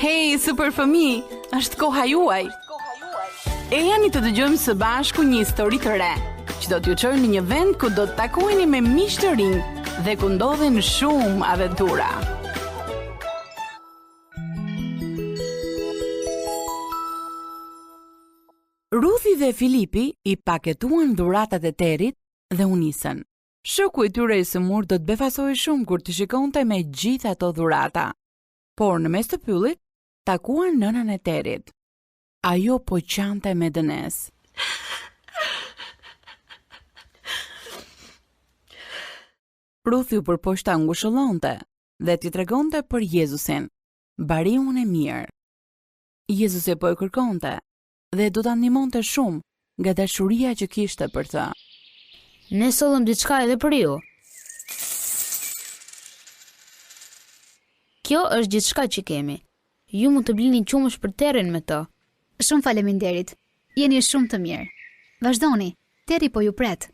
Hey, super fëmijë, është koha juaj. E jani të dëgjojmë së bashku një histori të re, që do t'ju çojë në një vend ku do të takoheni me miq të rinj dhe ku ndodhen shumë aventura. Ruthi dhe Filipi i paketuan dhuratat e Terit dhe u nisën. Shoku i tyre i sëmur do të befasoi shumë kur të shikonte me gjithë ato dhurata. Por në mes të pyllit, takuan nënën e Terit. Ajo po qante me dënes. Ruthi u përpoqta ngushëllonte dhe t'i tregonte për Jezusin, bariun e mirë. Jezusi po e kërkonte dhe do ta ndihmonte shumë nga dashuria që kishte për të. Ne sollëm diçka edhe për ju. Kjo është gjithçka që kemi. Ju mund të blini qumësh për Terin me to. Shumë faleminderit. Jeni shumë të mirë. Vazhdoni. Teri po ju pret.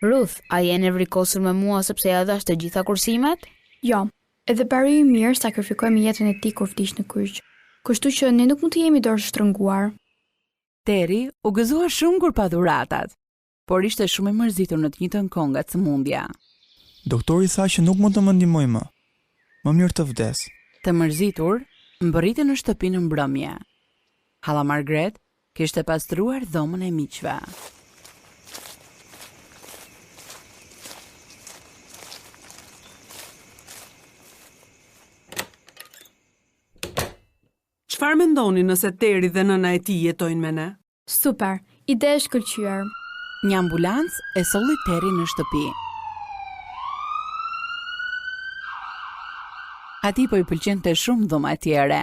Ruth, a je nervikosur me mua sepse ja dhash të gjitha kursimet? Jo, edhe bari i mirë sakrifikoi me jetën e tij kur vdiq në kryq. Kështu që ne nuk mund të jemi dorë shtrënguar. Teri u gëzua shumë kur pa dhuratat, por ishte shumë i mërzitur në të njëjtën kohë nga sëmundja. Doktori tha që nuk mund të më ndihmoj më. Më mirë të vdes. Të mërzitur, mbërritën në shtëpi në mbrëmje. Halla Margaret kishte pastruar dhomën e miqve. Çfarë mendoni nëse Teri dhe nëna e tij jetojnë me ne? Super, ide e shkëlqyer. Një ambulancë e solli Terin në shtëpi. Ati po i pëlqente shumë dhoma e tjere,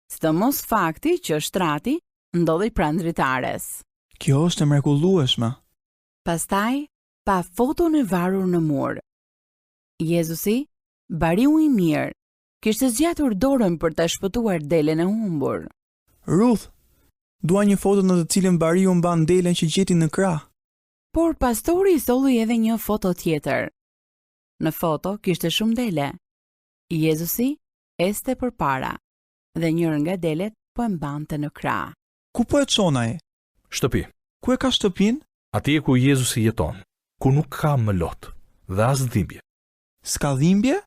sidomos fakti që shtrati ndodhej pranë dritares. Kjo është e mrekullueshme. Pastaj, pa foton e varur në mur. Jezusi, bariu i mirë, kishte zgjatur dorën për ta shpëtuar delen e humbur. Ruth, dua një foto në të cilën bariu mban delen që gjeti në krah. Por pastori i solli edhe një foto tjetër. Në foto kishte shumë dele. Jezusi este përpara dhe njërë nga delet po e mbante në krah. Ku po e çon ai? Shtëpi. Ku e ka shtëpin? Atje ku Jezusi jeton, ku nuk ka më lot dhe as dhimbje. S'ka dhimbje?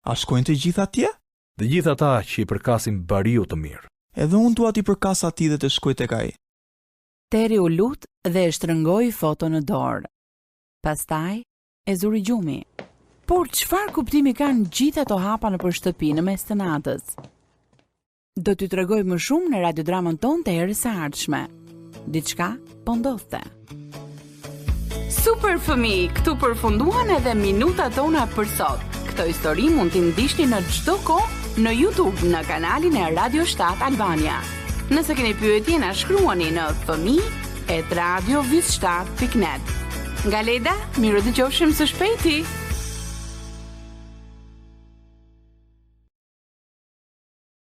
A shkojnë të gjithë atje? Dhe gjithë ata që i përkasin bariu të mirë. Edhe unë dua t'i përkas atij dhe të shkoj tek ai. Teri u lut dhe e shtrëngoi foto në dorë. Pastaj e zuri gjumi. Por çfarë kuptimi kanë gjithë ato hapa nëpër shtëpi në mes të natës? Do t'ju tregoj më shumë në radiodramën tonë të herës së ardhshme. Diçka po ndodhte. Super fëmijë, këtu përfunduan edhe minutat tona për sot. Këto histori mund t'i ndiqni në çdo kohë në YouTube në kanalin e Radio 7 Albania. Nëse keni pyetje na shkruani në fëmijë@radiovis7.net. Nga Leda, miru dëgjofshim së shpejti.